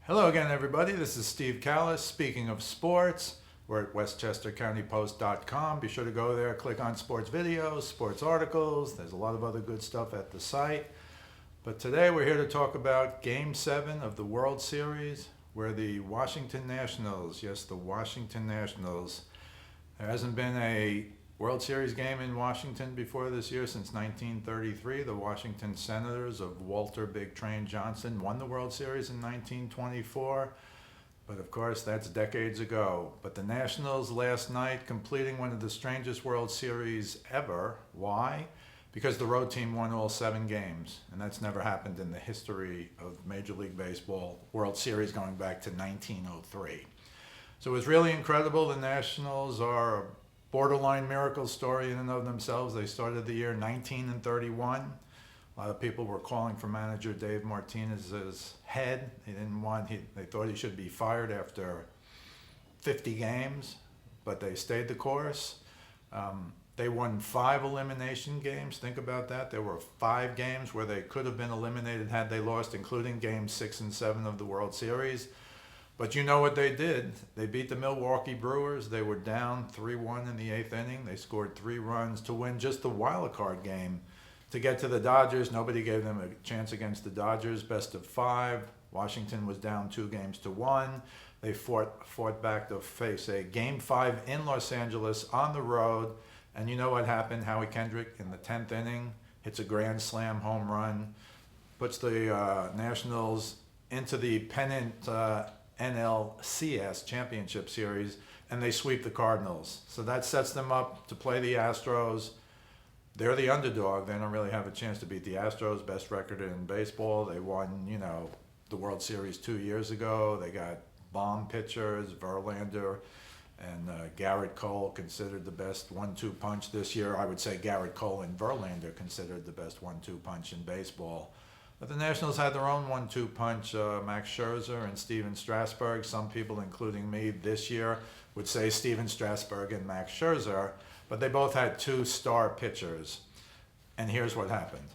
Hello again, everybody. This is Steve Kallas. Speaking of sports, we're at westchestercountypost.com. Be sure to go there, click on sports videos, sports articles. There's a lot of other good stuff at the site. But today we're here to talk about Game 7 of the World Series, where the Washington Nationals, yes, the Washington Nationals, there hasn't been a World Series game in Washington before this year since 1933. The Washington Senators of Walter Big Train Johnson won the World Series in 1924. But of course, that's decades ago. But the Nationals last night completing one of the strangest World Series ever. Why? Because the road team won all 7 games. And that's never happened in the history of Major League Baseball World Series going back to 1903. So it was really incredible. The Nationals are a borderline miracle story in and of themselves. They started the year 19-31. A lot of people were calling for manager Dave Martinez's head. They thought he should be fired after 50 games, but they stayed the course. They won 5 elimination games. Think about that. There were 5 games where they could have been eliminated had they lost, including games 6 and 7 of the World Series. But you know what they did. They beat the Milwaukee Brewers. They were down 3-1 in the 8th inning. They scored 3 runs to win just the wild card game to get to the Dodgers. Nobody gave them a chance against the Dodgers. Best of 5. Washington was down 2-1. They fought back to face a Game 5 in Los Angeles on the road. And you know what happened? Howie Kendrick in the 10th inning hits a grand slam home run, puts the Nationals into the pennant NLCS Championship Series, and they sweep the Cardinals. So that sets them up to play the Astros. They're the underdog. They don't really have a chance to beat the Astros, best record in baseball. They won, the World Series 2 years ago. They got bomb pitchers, Verlander and Garrett Cole, considered the best 1-2 punch this year. I would say Garrett Cole and Verlander considered the best 1-2 punch in baseball. But the Nationals had their own 1-2 punch, Max Scherzer and Steven Strasburg. Some people, including me this year, would say Steven Strasburg and Max Scherzer, but they both had 2 star pitchers. And here's what happened.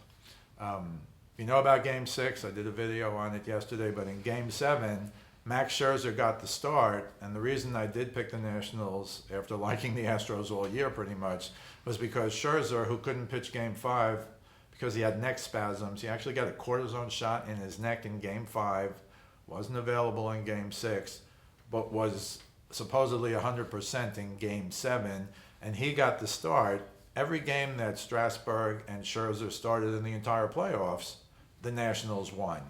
You know about Game 6, I did a video on it yesterday, but in Game 7, Max Scherzer got the start, and the reason I did pick the Nationals, after liking the Astros all year pretty much, was because Scherzer, who couldn't pitch Game 5, because he had neck spasms. He actually got a cortisone shot in his neck in Game 5, wasn't available in Game 6, but was supposedly 100% in Game 7, and he got the start. Every game that Strasburg and Scherzer started in the entire playoffs, the Nationals won.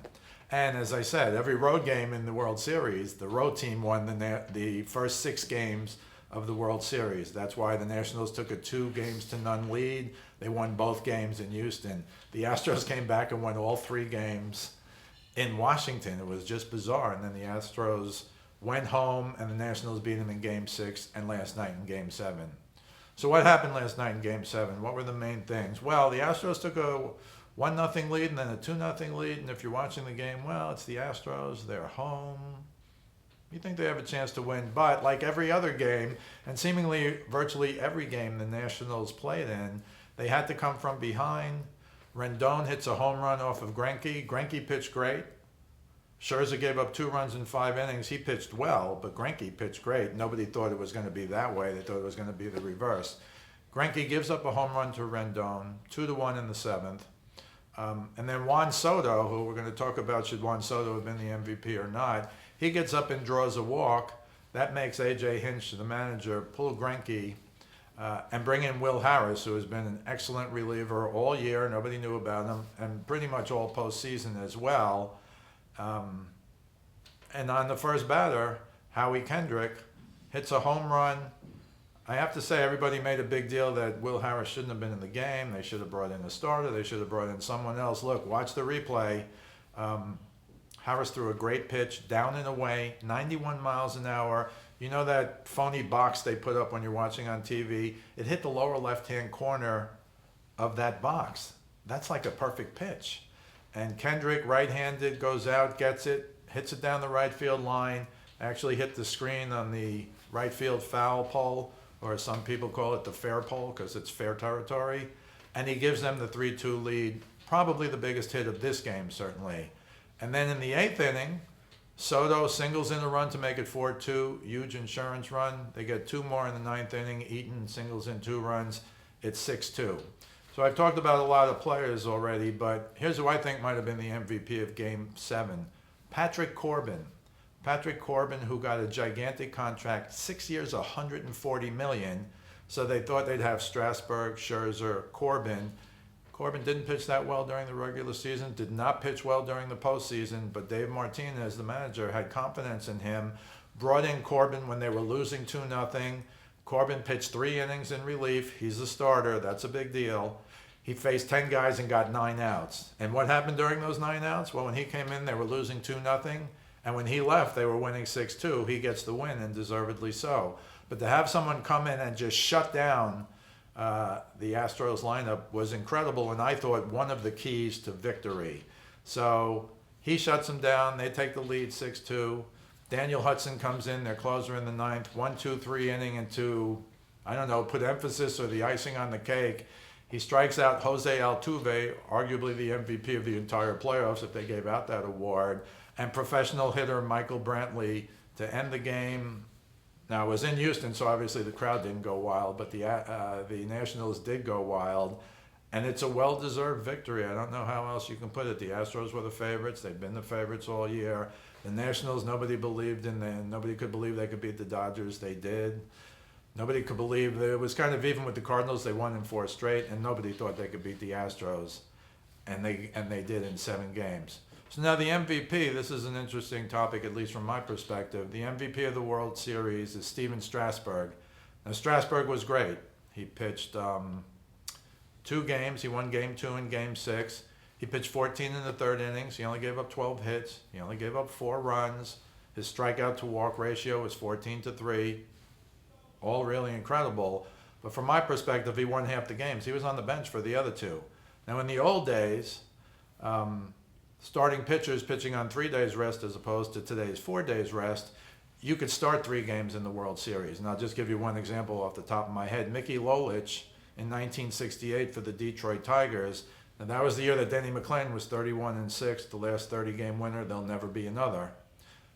And as I said, every road game in the World Series, the road team won the first 6 games of the World Series. That's why the Nationals took a 2-0 lead. They won both games in Houston. The Astros came back and won all 3 games in Washington. It was just bizarre. And then the Astros went home, and the Nationals beat them in Game 6 and last night in Game 7. So what happened last night in Game 7? What were the main things? Well, the Astros took a 1-0 lead and then a 2-0 lead. And if you're watching the game, well, it's the Astros. They're home. You think they have a chance to win, but like every other game, and seemingly virtually every game the Nationals played in, they had to come from behind. Rendon hits a home run off of Greinke. Greinke pitched great. Scherzer gave up 2 runs in 5 innings. He pitched well, but Greinke pitched great. Nobody thought it was going to be that way. They thought it was going to be the reverse. Greinke gives up a home run to Rendon, 2-1 in the 7th. And then Juan Soto, who we're going to talk about, should Juan Soto have been the MVP or not, he gets up and draws a walk. That makes A.J. Hinch, the manager, pull Greinke and bring in Will Harris, who has been an excellent reliever all year. Nobody knew about him, and pretty much all postseason as well. And on the first batter, Howie Kendrick hits a home run. I have to say, everybody made a big deal that Will Harris shouldn't have been in the game. They should have brought in a starter. They should have brought in someone else. Look, watch the replay. Harris threw a great pitch, down and away, 91 miles an hour. You know that phony box they put up when you're watching on TV? It hit the lower left-hand corner of that box. That's like a perfect pitch. And Kendrick, right-handed, goes out, gets it, hits it down the right field line, actually hit the screen on the right field foul pole, or some people call it the fair pole because it's fair territory. And he gives them the 3-2 lead, probably the biggest hit of this game, certainly. And then in the 8th inning, Soto singles in a run to make it 4-2, huge insurance run. They get two more in the ninth inning. Eaton singles in 2 runs. It's 6-2. So I've talked about a lot of players already, but here's who I think might have been the MVP of Game 7. Patrick Corbin. Patrick Corbin, who got a gigantic contract, 6 years, $140 million. So they thought they'd have Strasburg, Scherzer, Corbin. Corbin didn't pitch that well during the regular season, did not pitch well during the postseason, but Dave Martinez, the manager, had confidence in him, brought in Corbin when they were losing 2-0. Corbin pitched 3 innings in relief. He's a starter. That's a big deal. He faced 10 guys and got 9 outs. And what happened during those 9 outs? Well, when he came in, they were losing 2-0. And when he left, they were winning 6-2. He gets the win, and deservedly so. But to have someone come in and just shut down the Astros lineup was incredible, and I thought one of the keys to victory. So he shuts them down. They take the lead 6-2. Daniel Hudson comes in, their closer in the ninth, 1-2-3 inning into, I don't know, put emphasis or the icing on the cake. He strikes out Jose Altuve, arguably the MVP of the entire playoffs if they gave out that award, and professional hitter Michael Brantley to end the game. Now, it was in Houston, so obviously the crowd didn't go wild, but the Nationals did go wild, and it's a well-deserved victory. I don't know how else you can put it. The Astros were the favorites. They've been the favorites all year. The Nationals, nobody believed in them. Nobody could believe they could beat the Dodgers. They did. Nobody could believe it was kind of even with the Cardinals. They won in 4 straight, and nobody thought they could beat the Astros, and they did in 7 games. So now the MVP, this is an interesting topic, at least from my perspective. The MVP of the World Series is Steven Strasburg. Now, Strasburg was great. He pitched 2 games. He won Game 2 and Game 6. He pitched 14 in the 3rd innings. He only gave up 12 hits. He only gave up 4 runs. His strikeout to walk ratio was 14-3. All really incredible. But from my perspective, he won half the games. He was on the bench for the other 2. Now, in the old days, starting pitchers pitching on 3 days rest as opposed to today's 4 days rest, you could start 3 games in the World Series. And I'll just give you one example off the top of my head. Mickey Lolich in 1968 for the Detroit Tigers. And that was the year that Denny McClain was 31-6, the last 30-game winner. There'll never be another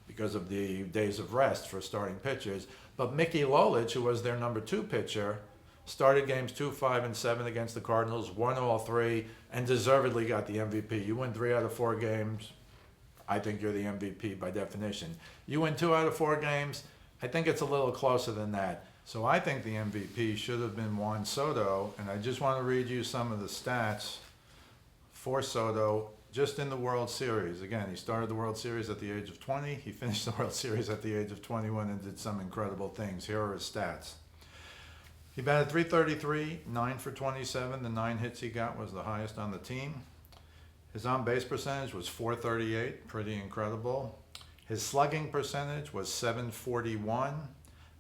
because of the days of rest for starting pitchers. But Mickey Lolich, who was their number 2 pitcher, started games 2, 5, and 7 against the Cardinals, won all 3, and deservedly got the MVP. You win 3 out of 4 games, I think you're the MVP by definition. You win 2 out of 4 games, I think it's a little closer than that. So I think the MVP should have been Juan Soto, and I just want to read you some of the stats for Soto just in the World Series. Again, he started the World Series at the age of 20. He finished the World Series at the age of 21 and did some incredible things. Here are his stats. He batted .333, 9 for 27. The 9 hits he got was the highest on the team. His on-base percentage was .438, pretty incredible. His slugging percentage was .741,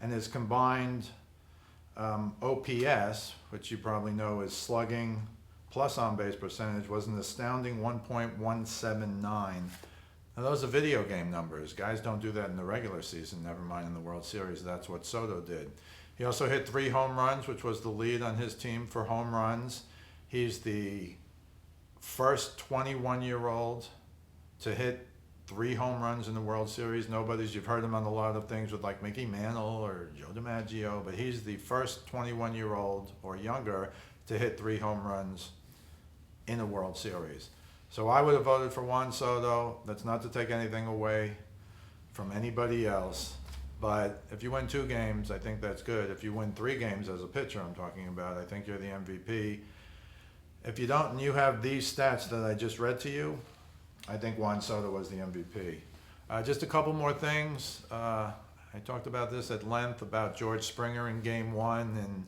and his combined OPS, which you probably know is slugging plus on-base percentage, was an astounding 1.179. Now, those are video game numbers. Guys don't do that in the regular season, never mind in the World Series. That's what Soto did. He also hit 3 home runs, which was the lead on his team for home runs. He's the first 21-year-old to hit 3 home runs in the World Series. You've heard him on a lot of things with like Mickey Mantle or Joe DiMaggio, but he's the first 21-year-old or younger to hit 3 home runs in a World Series. So I would have voted for Juan Soto. That's not to take anything away from anybody else. But if you win 2 games, I think that's good. If you win 3 games as a pitcher, I'm talking about, I think you're the MVP. If you don't and you have these stats that I just read to you, I think Juan Soto was the MVP. Just a couple more things. I talked about this at length about George Springer in Game 1. And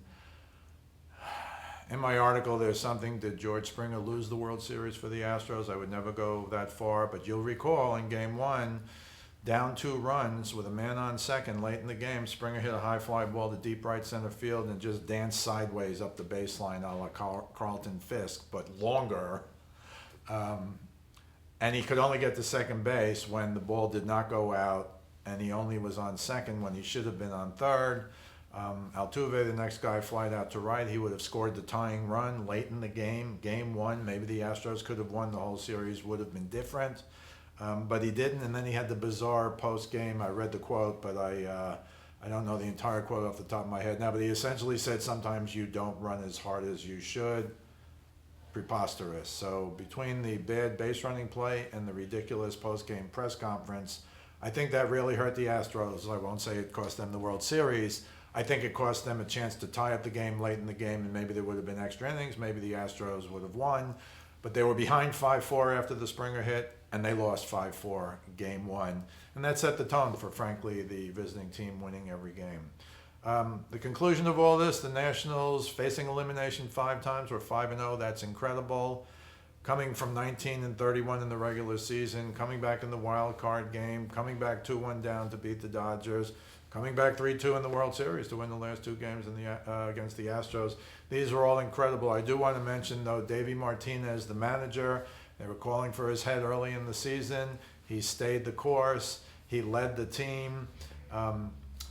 in my article, there's something, did George Springer lose the World Series for the Astros? I would never go that far. But you'll recall in Game 1, down 2 runs with a man on second late in the game, Springer hit a high fly ball to deep right center field and just danced sideways up the baseline a la Carlton Fisk, but longer. And he could only get to second base when the ball did not go out, and he only was on second when he should have been on third. Altuve, the next guy, flied out to right. He would have scored the tying run late in the game, Game 1. Maybe the Astros could have won. The whole series would have been different. But he didn't, and then he had the bizarre post-game. I read the quote, but I don't know the entire quote off the top of my head now, but he essentially said sometimes you don't run as hard as you should. Preposterous. So between the bad base running play and the ridiculous post-game press conference, I think that really hurt the Astros. I won't say it cost them the World Series. I think it cost them a chance to tie up the game late in the game, and maybe there would have been extra innings. Maybe the Astros would have won. But they were behind 5-4 after the Springer hit, and they lost 5-4 game one. And that set the tone for, frankly, the visiting team winning every game. The conclusion of all this, the Nationals facing elimination 5 times, were 5-0. That's incredible. Coming from 19-31 in the regular season, coming back in the wild card game, coming back 2-1 down to beat the Dodgers, coming back 3-2 in the World Series to win the last 2 games against the Astros. These are all incredible. I do want to mention, though, Davey Martinez, the manager. They were calling for his head early in the season. He stayed the course. He led the team.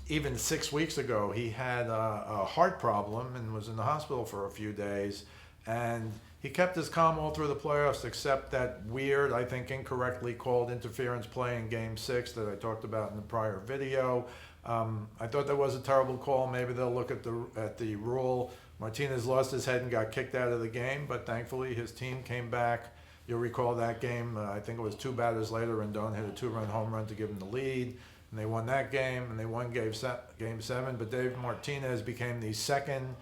Even 6 weeks ago, he had a heart problem and was in the hospital for a few days. And he kept his calm all through the playoffs, except that weird, I think incorrectly called interference play in Game 6 that I talked about in the prior video. I thought that was a terrible call. Maybe they'll look at the rule. Martinez lost his head and got kicked out of the game, but thankfully his team came back. You'll recall that game. I think it was 2 batters later, Rendon hit a 2-run home run to give them the lead. And they won that game, and they won Game 7. But Dave Martinez became the second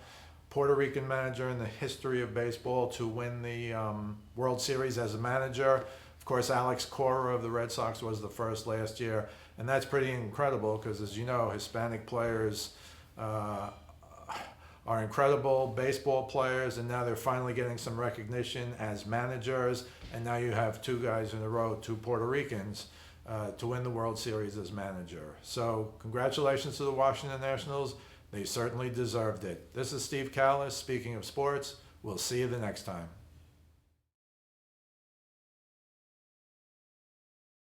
Puerto Rican manager in the history of baseball to win the World Series as a manager. Of course, Alex Cora of the Red Sox was the first last year. And that's pretty incredible because, as you know, Hispanic players are incredible baseball players, and now they're finally getting some recognition as managers. And now you have 2 guys in a row, 2 Puerto Ricans, to win the World Series as manager. So congratulations to the Washington Nationals. They certainly deserved it. This is Steve Kallas, speaking of sports. We'll see you the next time.